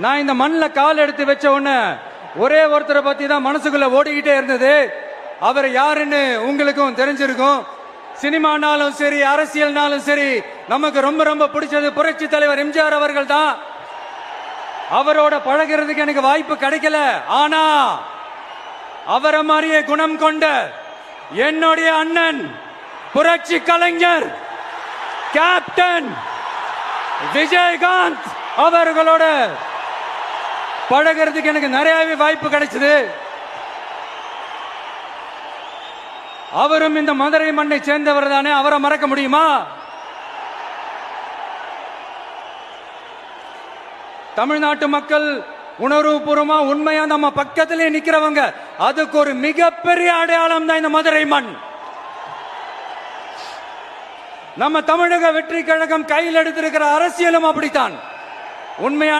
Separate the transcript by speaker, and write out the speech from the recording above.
Speaker 1: நான் இந்த மண்ணில் கால் எடுத்து வச்ச உடனே ஒரே ஒருத்தரை பத்தி தான் மனசுக்குள்ள ஓடிக்கிட்டே இருந்தது. அவர் யாருன்னு உங்களுக்கும் தெரிஞ்சிருக்கும். சினிமானாலும் சரி, அரசியல்னாலும் சரி, நமக்கு ரொம்ப ரொம்ப பிடிச்சது புரட்சி தலைவர் எம்ஜிஆர் அவர்கள் தான். அவரோட பழகிறதுக்கு எனக்கு வாய்ப்பு கிடைக்கல. ஆனா அவரை மாதிரியே குணம் கொண்ட என்னுடைய அண்ணன் புரட்சி கலைஞர் கேப்டன் விஜயகாந்த் அவர்களோட பழகிறதுக்கு எனக்கு நிறையவே வாய்ப்பு கிடைச்சது. அவரும் இந்த மதுரை மண்ணை சேர்ந்தவர் தானே, அவரை மறக்க முடியுமா? தமிழ்நாட்டு மக்கள் உணர்வுபூர்வமா உண்மையா நம்ம பக்கத்திலே நிக்கிறவங்க, அதுக்கு ஒரு மிகப்பெரிய அடையாளம் தான் இந்த மதுரை மண். நம்ம தமிழக வெற்றி கழகம் கையில் எடுத்திருக்கிற அரசியலும் அப்படித்தான். உண்மையா